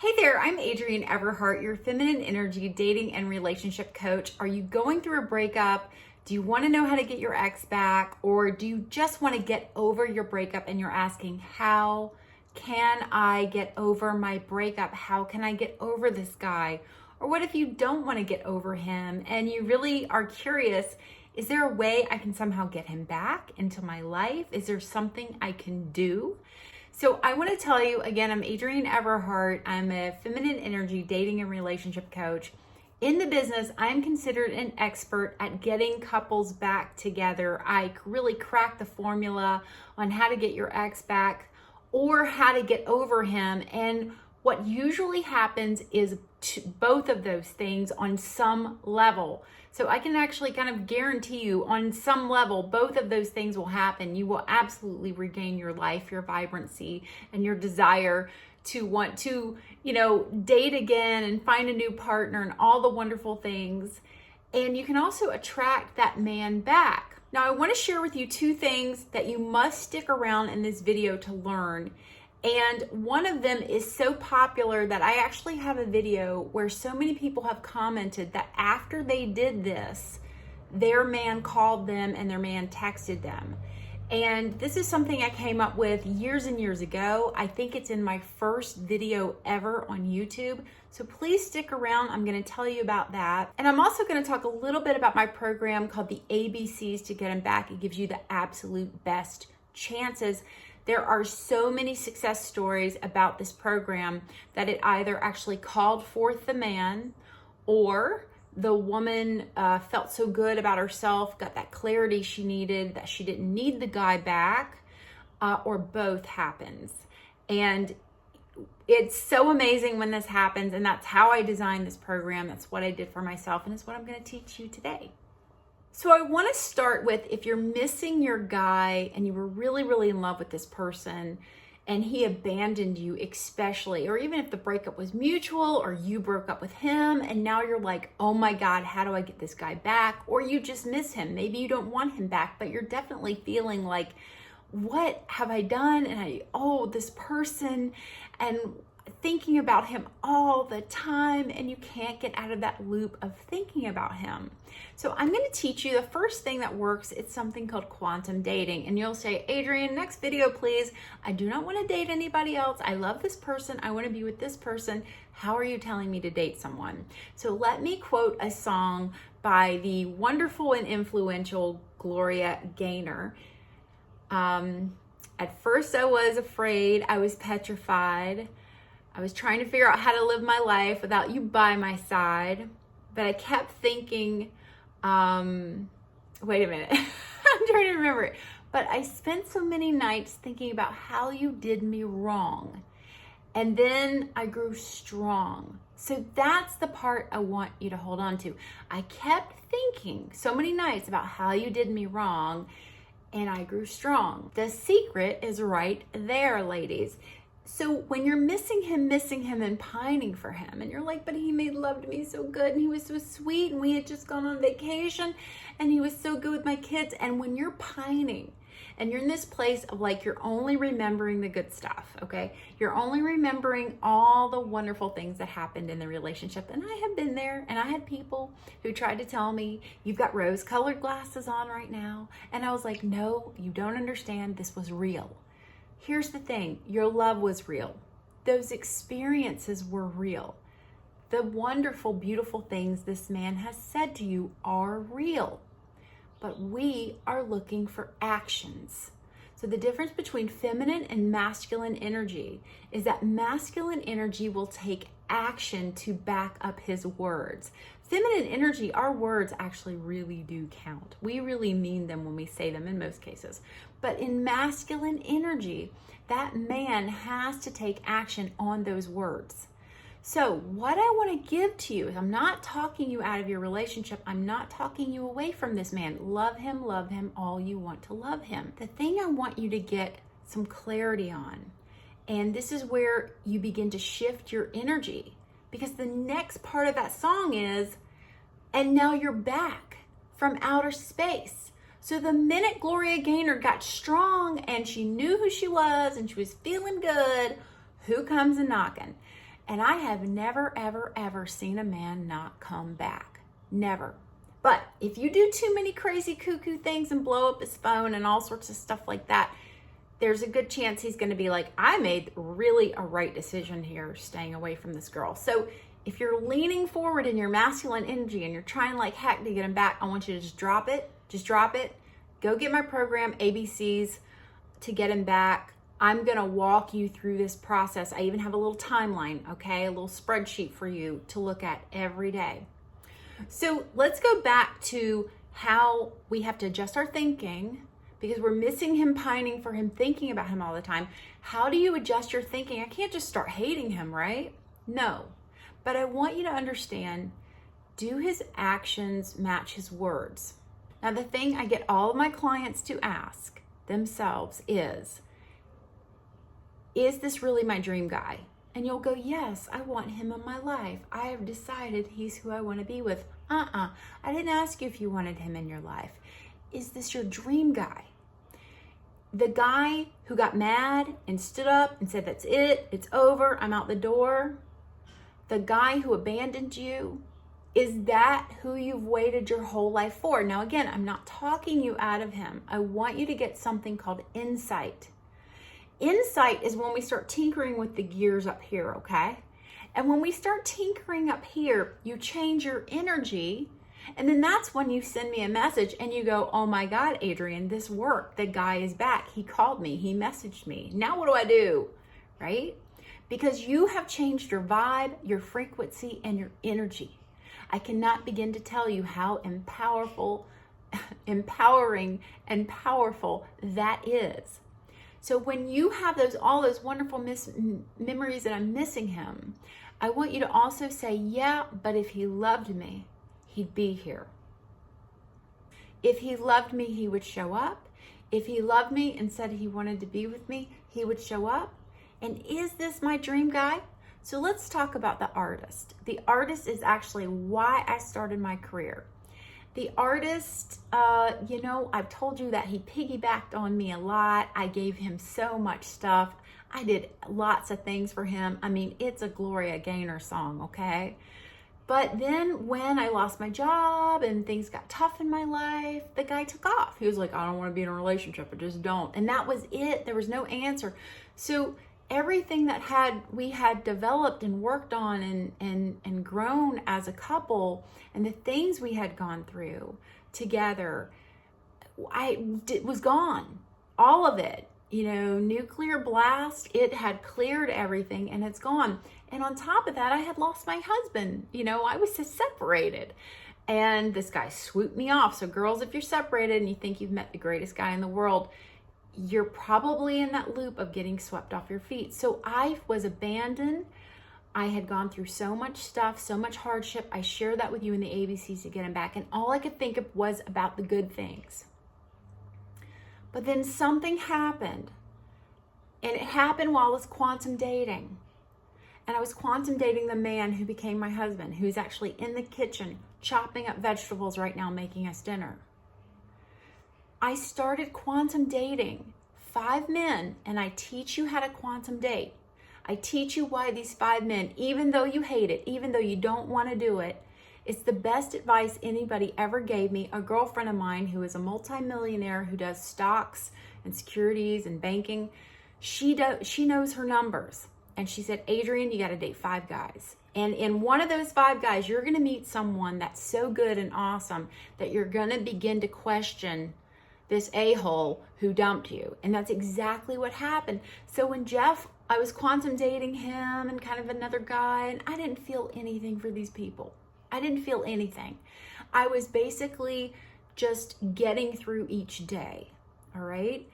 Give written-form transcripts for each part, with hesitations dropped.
Hey there, I'm Adrienne Everheart, your feminine energy dating and relationship coach. Are you going through a breakup? Do you want to know how to get your ex back? Or do you just want to get over your breakup and you're asking, how can I get over my breakup? How can I get over this guy? Or what if you don't want to get over him and you really are curious, is there a way I can somehow get him back into my life? Is there something I can do? So I want to tell you again, I'm Adrienne Everheart. I'm a feminine energy dating and relationship coach. In the business, I'm considered an expert at getting couples back together. I really crack the formula on how to get your ex back or how to get over him. And what usually happens is both of those things on some level. So I can actually kind of guarantee you on some level, both of those things will happen. You will absolutely regain your life, your vibrancy, and your desire to want to, date again and find a new partner and all the wonderful things. And you can also attract that man back. Now, I want to share with you two things that you must stick around in this video to learn. And one of them is so popular that I actually have a video where so many people have commented that after they did this, their man called them and their man texted them. And this is something I came up with years and years ago. I think it's in my first video ever on YouTube. So please stick around. I'm going to tell you about that. And I'm also going to talk a little bit about my program called the ABCs to Get Him Back. It gives you the absolute best chances. There are so many success stories about this program that it either actually called forth the man or the woman felt so good about herself, got that clarity she needed, that she didn't need the guy back, or both happens. And it's so amazing when this happens, and that's how I designed this program. That's what I did for myself, and it's what I'm going to teach you today. So I want to start with, if you're missing your guy and you were really, really in love with this person and he abandoned you especially, or even if the breakup was mutual or you broke up with him and now you're like, oh my God, how do I get this guy back? Or you just miss him. Maybe you don't want him back, but you're definitely feeling like, what have I done? And this person, and thinking about him all the time, and you can't get out of that loop of thinking about him. So I'm going to teach you the first thing that works. It's something called quantum dating. And you'll say, Adrienne, next video, please. I do not want to date anybody else. I love this person. I want to be with this person. How are you telling me to date someone? So let me quote a song by the wonderful and influential Gloria Gaynor. At first I was afraid. I was petrified. I was trying to figure out how to live my life without you by my side. But I kept thinking, wait a minute, I'm trying to remember it. But I spent so many nights thinking about how you did me wrong. And then I grew strong. So that's the part I want you to hold on to. I kept thinking so many nights about how you did me wrong, and I grew strong. The secret is right there, ladies. So when you're missing him and pining for him, and you're like, but he made love to me so good, and he was so sweet, and we had just gone on vacation, and he was so good with my kids. And when you're pining, and you're in this place of like, you're only remembering the good stuff, okay? You're only remembering all the wonderful things that happened in the relationship. And I have been there, and I had people who tried to tell me, you've got rose-colored glasses on right now. And I was like, no, you don't understand. This was real. Here's the thing, your love was real. Those experiences were real. The wonderful, beautiful things this man has said to you are real. But we are looking for actions. So the difference between feminine and masculine energy is that masculine energy will take action to back up his words. Feminine energy, our words actually really do count. We really mean them when we say them in most cases. But in masculine energy, that man has to take action on those words. So what I want to give to you is, I'm not talking you out of your relationship. I'm not talking you away from this man. Love him all you want to love him. The thing I want you to get some clarity on, and this is where you begin to shift your energy, because the next part of that song is, and now you're back from outer space. So the minute Gloria Gaynor got strong and she knew who she was and she was feeling good, who comes a knocking? And I have never, ever, ever seen a man not come back. Never. But if you do too many crazy cuckoo things and blow up his phone and all sorts of stuff like that, there's a good chance he's going to be like, I made really a right decision here staying away from this girl. So if you're leaning forward in your masculine energy and you're trying like heck to get him back, I want you to just drop it. Just drop it. Go get my program, ABCs, to get him back. I'm going to walk you through this process. I even have a little timeline, okay? A little spreadsheet for you to look at every day. So let's go back to how we have to adjust our thinking, because we're missing him, pining for him, thinking about him all the time. How do you adjust your thinking? I can't just start hating him, right? No. But I want you to understand, do his actions match his words? Now, the thing I get all of my clients to ask themselves is this really my dream guy? And you'll go, yes, I want him in my life. I have decided he's who I want to be with. I didn't ask you if you wanted him in your life. Is this your dream guy? The guy who got mad and stood up and said, that's it, it's over, I'm out the door. The guy who abandoned you, is that who you've waited your whole life for? Now, again, I'm not talking you out of him. I want you to get something called insight. Insight is when we start tinkering with the gears up here, okay? And when we start tinkering up here, you change your energy. And then that's when you send me a message and you go, oh my God, Adrienne, this worked. The guy is back. He called me. He messaged me. Now what do I do? Right? Because you have changed your vibe, your frequency, and your energy. I cannot begin to tell you how empowering and powerful that is. So when you have all those wonderful memories that I'm missing him, I want you to also say, yeah, but if he loved me, he'd be here. If he loved me, he would show up. If he loved me and said he wanted to be with me, he would show up. And is this my dream guy? So let's talk about the artist. The artist is actually why I started my career. The artist, I've told you that he piggybacked on me a lot. I gave him so much stuff. I did lots of things for him. I mean, it's a Gloria Gaynor song, okay? But then when I lost my job and things got tough in my life, the guy took off. He was like, I don't want to be in a relationship. I just don't. And that was it. There was no answer. So everything that we had developed and worked on and grown as a couple, and the things we had gone through together, was gone. All of it. Nuclear blast, it had cleared everything and it's gone. And on top of that, I had lost my husband. I was just separated. And this guy swooped me off. So girls, if you're separated and you think you've met the greatest guy in the world, you're probably in that loop of getting swept off your feet. So I was abandoned. I had gone through so much stuff, so much hardship. I shared that with you in the ABCs to get him back. And all I could think of was about the good things. But then something happened, and it happened while I was quantum dating. And I was quantum dating the man who became my husband, who's actually in the kitchen chopping up vegetables right now, making us dinner. I started quantum dating 5 men, and I teach you how to quantum date. I teach you why these 5 men, even though you hate it, even though you don't want to do it, it's the best advice anybody ever gave me. A girlfriend of mine who is a multimillionaire who does stocks and securities and banking, she knows her numbers. And she said, Adrienne, you got to date 5 guys. And in one of those 5 guys, you're going to meet someone that's so good and awesome that you're going to begin to question this a-hole who dumped you. And that's exactly what happened. So when I was quantum dating him and kind of another guy, and I didn't feel anything for these people. I didn't feel anything. I was basically just getting through each day, all right?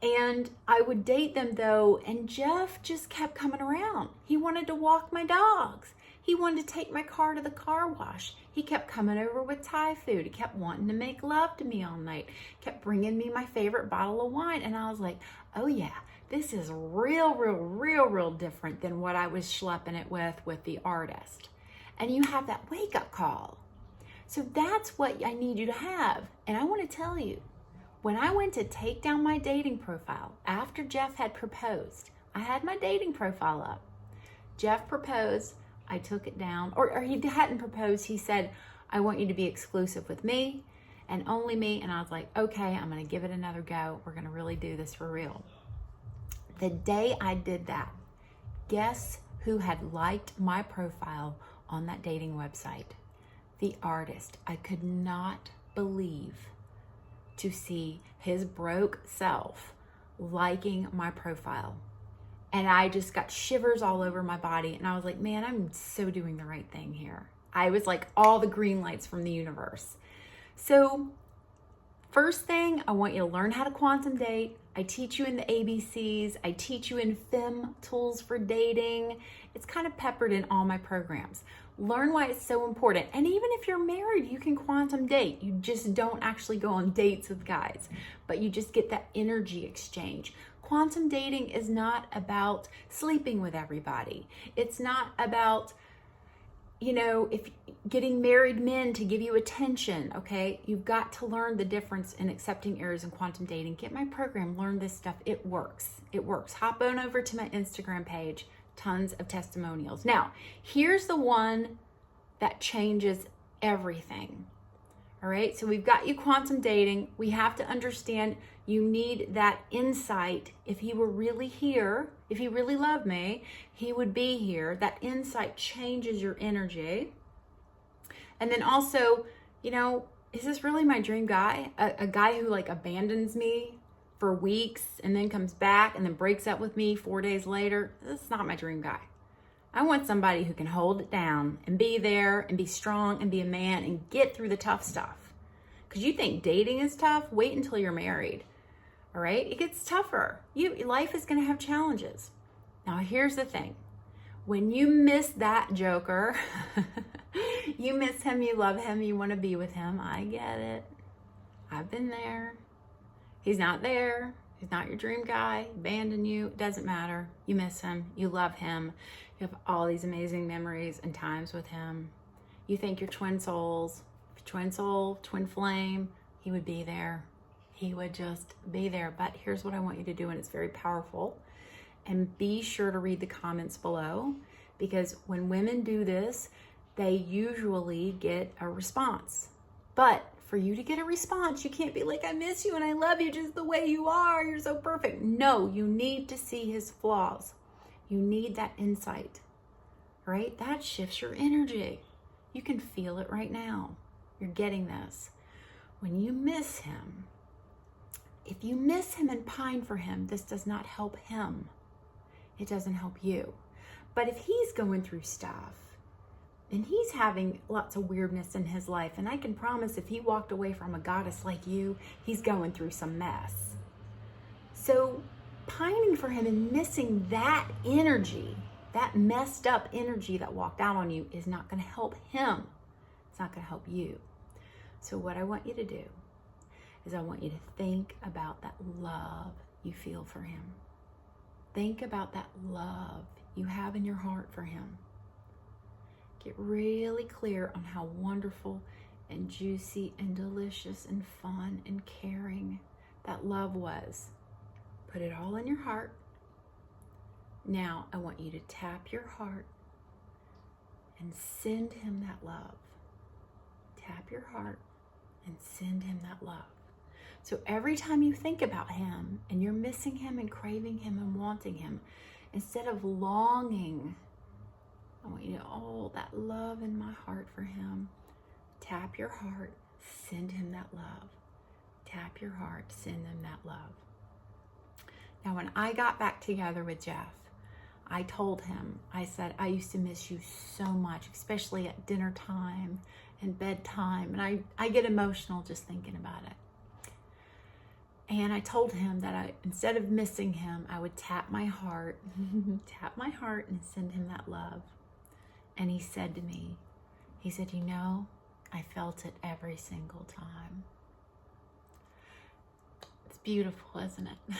And I would date them though, and Jeff just kept coming around. He wanted to walk my dogs. He wanted to take my car to the car wash. He kept coming over with Thai food. He kept wanting to make love to me all night. Kept bringing me my favorite bottle of wine. And I was like, oh yeah, this is real different than what I was schlepping it with the artist. And you have that wake-up call. So that's what I need you to have. And I want to tell you, when I went to take down my dating profile after Jeff had proposed, I had my dating profile up. Jeff proposed, I took it down. Or he hadn't proposed. He said, I want you to be exclusive with me and only me. And I was like, okay, I'm going to give it another go. We're going to really do this for real. The day I did that, guess who had liked my profile on that dating website? The artist. I could not believe to see his broke self liking my profile. And I just got shivers all over my body. And I was like, man, I'm so doing the right thing here. I was like all the green lights from the universe. So first thing, I want you to learn how to quantum date. I teach you in the ABCs. I teach you in FEM tools for dating. It's kind of peppered in all my programs. Learn why it's so important. And even if you're married, you can quantum date. You just don't actually go on dates with guys, but you just get that energy exchange. Quantum dating is not about sleeping with everybody. It's not about, if getting married men to give you attention, okay? You've got to learn the difference in accepting errors and quantum dating. Get my program, learn this stuff. It works. It works. Hop on over to my Instagram page. Tons of testimonials. Now, here's the one that changes everything. All right, so we've got you quantum dating. We have to understand you need that insight. If he were really here, if he really loved me, he would be here. That insight changes your energy. And then also, is this really my dream guy? A guy who like abandons me for weeks and then comes back and then breaks up with me 4 days later? This is not my dream guy. I want somebody who can hold it down and be there and be strong and be a man and get through the tough stuff. Because you think dating is tough? Wait until you're married. All right? It gets tougher. Life is going to have challenges. Now, here's the thing. When you miss that joker, you miss him, you love him, you want to be with him. I get it. I've been there. He's not there. He's not your dream guy. Abandoned you. It doesn't matter. You miss him. You love him. You have all these amazing memories and times with him. You think you're twin souls. Twin soul, twin flame. He would be there. He would just be there. But here's what I want you to do, and it's very powerful. And be sure to read the comments below, because when women do this, they usually get a response. But for you to get a response, you can't be like, I miss you and I love you just the way you are. You're so perfect. No, you need to see his flaws. You need that insight, right? That shifts your energy. You can feel it right now. You're getting this. When you miss him, if you miss him and pine for him, this does not help him. It doesn't help you. But if he's going through stuff and he's having lots of weirdness in his life, and I can promise if he walked away from a goddess like you, he's going through some mess. So pining for him and missing that energy, that messed up energy that walked out on you, is not going to help him. It's not going to help you. So what I want you to do is I want you to think about that love you feel for him. Think about that love you have in your heart for him. Get really clear on how wonderful and juicy and delicious and fun and caring that love was. Put it all in your heart. Now I want you to tap your heart and send him that love. Tap your heart and send him that love. So every time you think about him and you're missing him and craving him and wanting him, instead of longing, I want you to, that love in my heart for him. Tap your heart, send him that love. Tap your heart, send him that love. Now, when I got back together with Jeff, I told him, I said, I used to miss you so much, especially at dinner time and bedtime. And I get emotional just thinking about it. And I told him that instead of missing him, I would tap my heart, and send him that love. And he said to me, he said, I felt it every single time. It's beautiful, isn't it?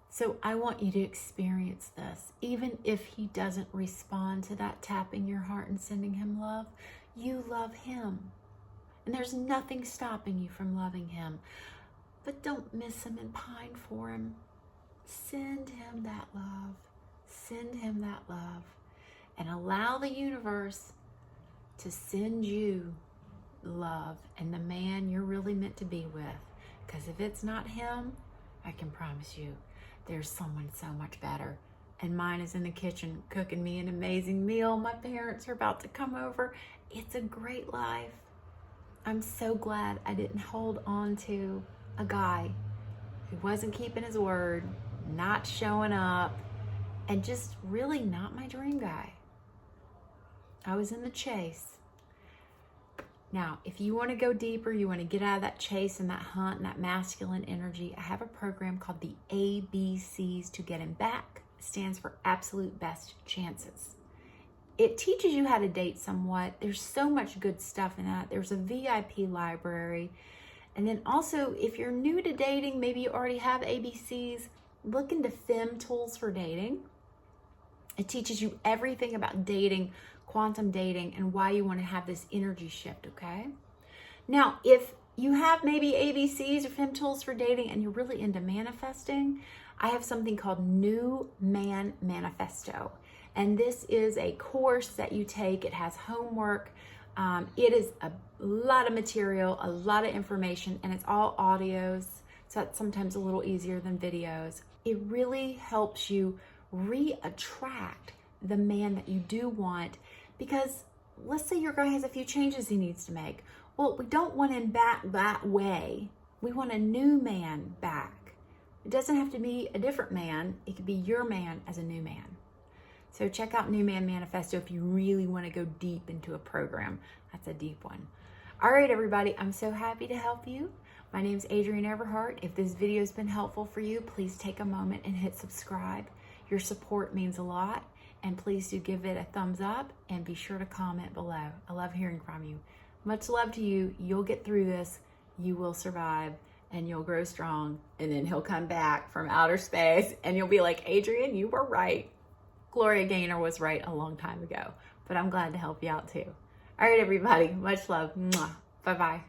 So I want you to experience this. Even if he doesn't respond to that tapping your heart and sending him love, you love him. And there's nothing stopping you from loving him. But don't miss him and pine for him. Send him that love. Send him that love. and allow the universe to send you love and the man you're really meant to be with. Because if it's not him, I can promise you there's someone so much better. And mine is in the kitchen cooking me an amazing meal. My parents are about to come over. It's a great life. I'm so glad I didn't hold on to a guy who wasn't keeping his word, not showing up, and just really not my dream guy. I was in the chase. Now, if you want to go deeper, you want to get out of that chase and that hunt and that masculine energy, I have a program called the ABCs to get him back. It stands for Absolute Best Chances. It teaches you how to date somewhat. There's so much good stuff in that. There's a VIP library. And then also, if you're new to dating, maybe you already have ABCs, look into Fem Tools for Dating. It teaches you everything about dating, quantum dating, and why you want to have this energy shift, okay? Now, if you have maybe ABCs or Fem Tools for Dating and you're really into manifesting, I have something called New Man Manifesto. And this is a course that you take. It has homework. It is a lot of material, a lot of information, and it's all audios. So that's sometimes a little easier than videos. It really helps you re-attract the man that you do want, because let's say your guy has a few changes he needs to make. Well, we don't want him back that way. We want a new man back. It doesn't have to be a different man. It could be your man as a new man. So check out New Man Manifesto if you really want to go deep into a program. That's a deep one. All right, everybody, I'm so happy to help you. My name is Adrienne Everheart. If this video has been helpful for you, please take a moment and hit subscribe. Your support means a lot. And please do give it a thumbs up and be sure to comment below. I love hearing from you. Much love to you. You'll get through this. You will survive and you'll grow strong. And then he'll come back from outer space and you'll be like, Adrienne, you were right. Gloria Gaynor was right a long time ago, but I'm glad to help you out too. All right, everybody. Much love. Mwah. Bye-bye.